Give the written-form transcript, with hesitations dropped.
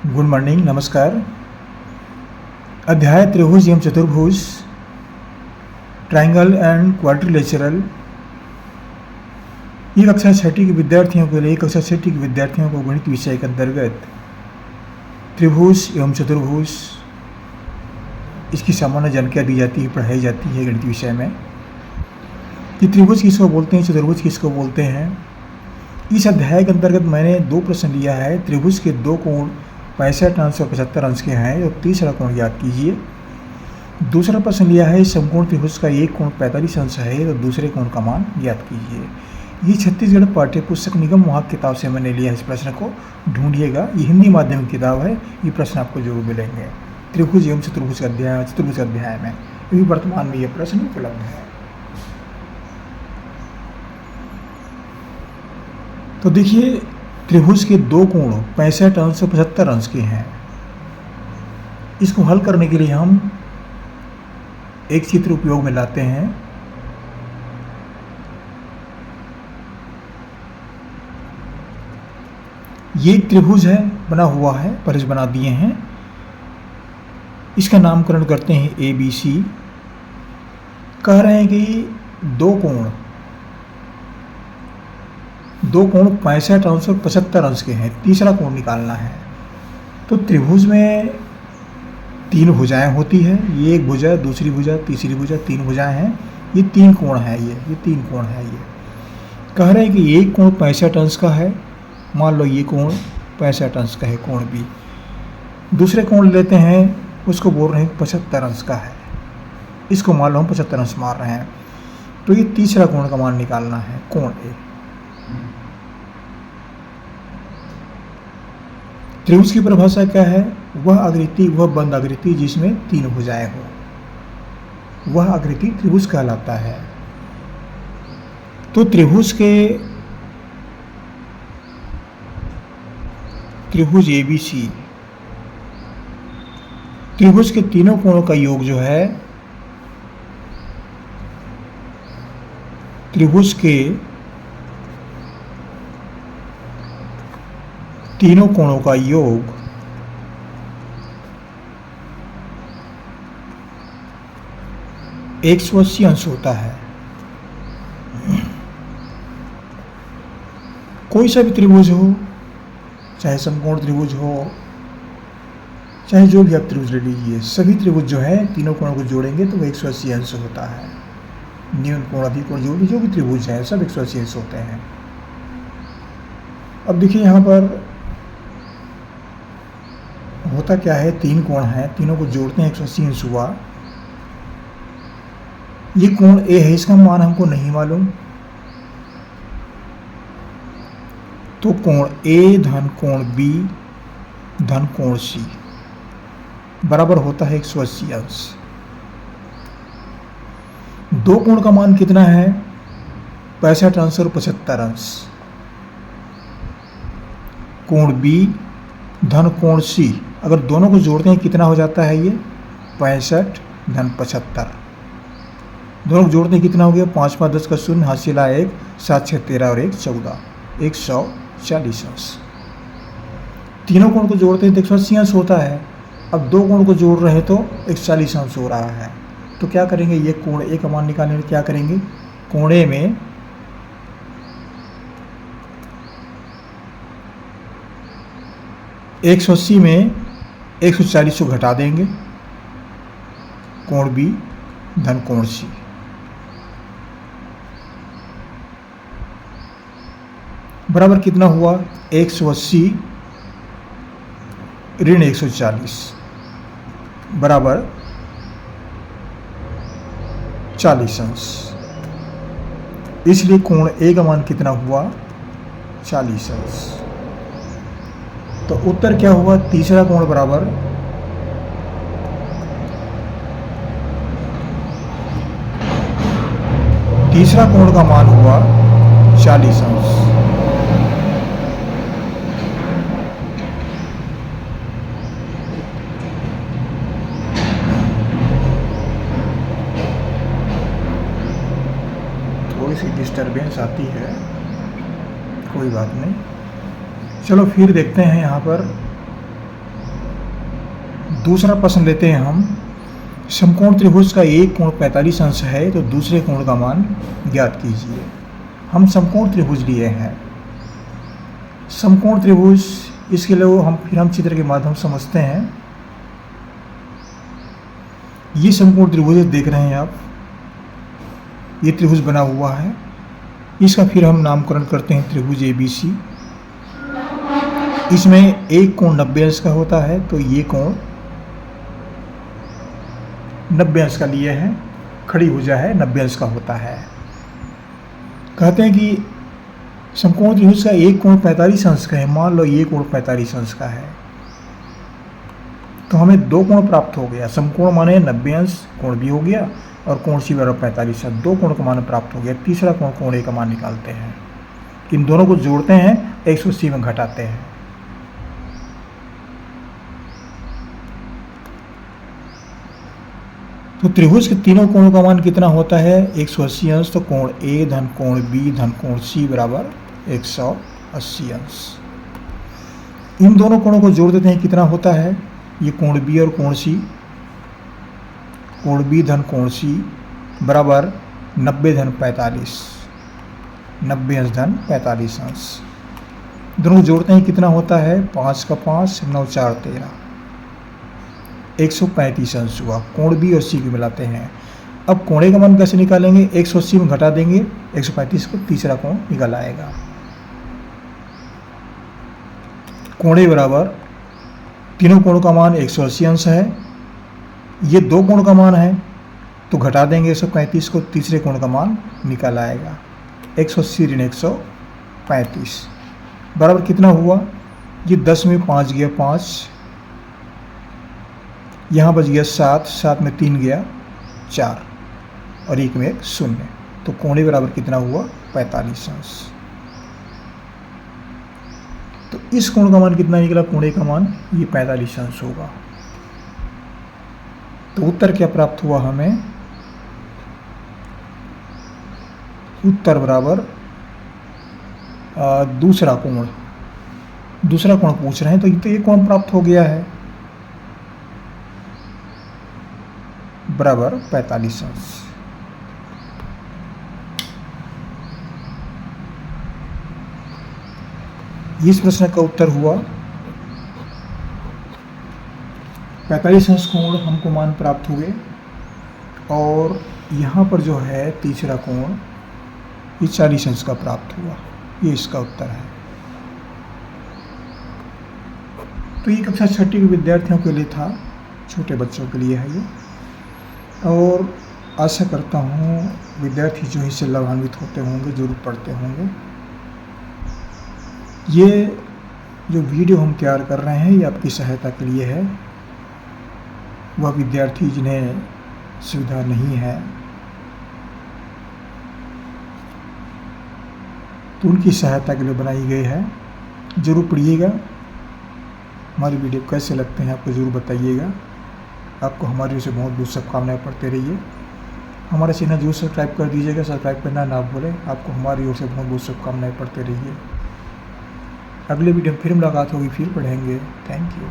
Good morning, नमस्कार। अध्याय त्रिभुज एवं चतुर्भुज, ट्रायंगल एंड क्वाड्रिलेटरल। ये कक्षा छठी के विद्यार्थियों के लिए कक्षा छठी के विद्यार्थियों को गणित विषय के अंतर्गत त्रिभुज एवं चतुर्भुज इसकी सामान्य जानकारी दी जाती है, पढ़ाई जाती है गणित विषय में कि त्रिभुज किसको बोलते हैं, चतुर्भुज किसको बोलते हैं। इस अध्याय के अंतर्गत मैंने दो प्रश्न लिया है। त्रिभुज के दो कोण 65 अंश और 75 अंश के हैं और तीसरा कोण याद कीजिए। दूसरा प्रश्न लिया है समकोण त्रिभुज का एक कोण 45 अंश है और दूसरे कोण का मान याद कीजिए। ये छत्तीसगढ़ पाठ्य पुस्तक निगम महाग किताब से मैंने लिया है। इस प्रश्न को ढूंढिएगा, ये हिंदी माध्यम की किताब है। ये प्रश्न आपको जरूर मिलेंगे त्रिभुज एवं चतुर्भुज अध्याय में। अभी वर्तमान में ये प्रश्न उपलब्ध है। तो देखिए, त्रिभुज के दो कोण 65 अंश और 75 अंश के हैं। इसको हल करने के लिए हम एक चित्र उपयोग में लाते हैं। ये एक त्रिभुज है, बना हुआ है, परिज बना दिए हैं। इसका नामकरण करते हैं ABC। कह रहे हैं कि दो कोण 65 अंश और 75 अंश के हैं। तीसरा कोण निकालना है। तो त्रिभुज में तीन भुजाएं होती है। ये एक भुजा, दूसरी भुजा, तीसरी भुजा, तीन भुजाएं हैं। ये तीन कोण है। ये तीन कोण है। ये कह रहे हैं कि एक कोण 65 अंश का है। मान लो ये कोण 65 अंश का है, कोण B। दूसरे कोण लेते हैं, उसको बोल रहे हैं 75 अंश का है। इसको मान लो हम 75 अंश मार रहे हैं। तो ये तीसरा कोण का मान निकालना है, कोण A। त्रिभुज की परिभाषा क्या है? वह आकृति, वह बंद आकृति जिसमें तीन भुजाएं हो, वह आकृति त्रिभुज कहलाता है। तो त्रिभुज ABC, त्रिभुज के तीनों कोणों का योग जो है, त्रिभुज के तीनों कोणों का योग 180 अंश होता है। कोई सा भी त्रिभुज हो, चाहे समकोण त्रिभुज हो, चाहे जो भी आप त्रिभुज ले लीजिए, सभी त्रिभुज जो है तीनों कोणों को जोड़ेंगे तो वो 180 अंश होता है। न्यून कोण, अधिक कोण, जो भी त्रिभुज है सब 180 अंश होते हैं। अब देखिए यहाँ पर होता क्या है, तीन कोण हैं, तीनों को जोड़ते हैं 180 अंश हुआ। ये कोण A है, इसका मान हमको नहीं मालूम। तो कोण A धन कोण B धन कोण C बराबर होता है 180 अंश। दो कोण का मान कितना है? 65 अंश और 75 अंश। कोण B धन कोण C, अगर दोनों को जोड़ते हैं कितना हो जाता है? ये 65 धन 75। दोनों को जोड़ते हैं कितना हो गया? 5 5 10 का शून्य, हासिला 1, 7 6 13 और 1 14, 140 अंश। तीनों कोण को जोड़ते हैं तो 180 अंश होता है। अब दो कोण को जोड़ रहे हैं तो 140 अंश हो रहा है। तो क्या करेंगे? ये कोण A का मान निकालने में क्या करेंगे? कोण A में एक 180 में 140 को घटा देंगे, कोण B धन कोण C। बराबर कितना हुआ? 180 ऋण 140 बराबर 40 अंश। इसलिए कोण A का मान कितना हुआ? 40 अंश। तो उत्तर क्या हुआ? तीसरा कोण बराबर तीसरा कोण का मान हुआ 40 अंश। थोड़ी सी डिस्टर्बेंस आती है, कोई बात नहीं। चलो फिर देखते हैं यहाँ पर दूसरा प्रश्न लेते हैं हम। समकोण त्रिभुज का एक कोण 45 अंश है तो दूसरे कोण का मान ज्ञात कीजिए। हम समकोण त्रिभुज लिए हैं। समकोण त्रिभुज, इसके लिए हम चित्र के माध्यम से समझते हैं। ये समकोण त्रिभुज देख रहे हैं आप, ये त्रिभुज बना हुआ है। इसका फिर हम नामकरण करते हैं त्रिभुज ABC। इसमें एक कोण 90 अंश का होता है तो ये कोण 90 अंश का लिए है, खड़ी भुजा है, 90 अंश का होता है। कहते हैं कि समकोण त्रिभुज का एक कोण 45 अंश का है। मान लो ये कोण 45 अंश का है तो हमें दो कोण प्राप्त हो गया। समकोण माने 90 अंश, कोण भी हो गया, और कोण C बराबर 45 अंश, दो कोण का मान प्राप्त हो गया। तीसरा कोण कोण A का मान निकालते हैं। इन दोनों को जोड़ते हैं, 180 में घटाते हैं। तो त्रिभुज के तीनों कोणों का मान कितना होता है? 180 अंश। तो कोण A धन कोण B धन कोण C बराबर 180 अंश। इन दोनों कोणों को जोड़ देते हैं, कितना होता है? ये कोण B और कोण C, कोण B धन कोण C बराबर 90 धन 45, 90 अंश धन 45 अंश। दोनों को जोड़ते हैं, कितना होता है? 5 का 5, 9 4 13, 135 अंश हुआ। कोण B और C को मिलाते हैं। अब कोण A का मान कैसे निकालेंगे? 180 में घटा देंगे 135 को, तीसरा कोण निकल आएगा। कोण A बराबर, तीनों कोणों का मान 180 अंश है, ये दो कोण का मान है तो घटा देंगे 135 को, तीसरे कोण का मान निकल आएगा। 180 ऋण 135 बराबर कितना हुआ? ये 10 में 5 गया 5, यहाँ बच गया 7, 7 में 3 गया 4, और 1 में 1 0। तो कोण A बराबर कितना हुआ? 45 अंश। तो इस कोण का मान कितना निकला? कोण A का मान ये 45 अंश होगा। तो उत्तर क्या प्राप्त हुआ हमें? उत्तर बराबर दूसरा कोण पूछ रहे हैं तो ये कोण प्राप्त हो गया है, बराबर 45 अंश। इस प्रश्न का उत्तर हुआ 45 अंश कोण हमको मान प्राप्त हुए। और यहाँ पर जो है तीसरा कोण ये 40 अंश का प्राप्त हुआ। ये इसका उत्तर है। तो ये कक्षा 6 के विद्यार्थियों के लिए था, छोटे बच्चों के लिए है ये। और आशा करता हूँ विद्यार्थी जो इससे लाभान्वित होते होंगे, जरूर पढ़ते होंगे। ये जो वीडियो हम तैयार कर रहे हैं ये आपकी सहायता के लिए है। वह विद्यार्थी जिन्हें सुविधा नहीं है तो उनकी सहायता के लिए बनाई गई है। ज़रूर पढ़िएगा। हमारी वीडियो कैसे लगते हैं आपको ज़रूर बताइएगा। आपको हमारी ओर से बहुत बहुत शुभकामनाएं। पढ़ते रहिए। हमारा चैनल जरूर सब्सक्राइब कर दीजिएगा, सब्सक्राइब करना ना भूलें। आपको हमारी ओर से बहुत बहुत शुभकामनाएं। पढ़ते रहिए। अगले वीडियो में फिर मुलाकात होगी, फिर पढ़ेंगे। Thank you.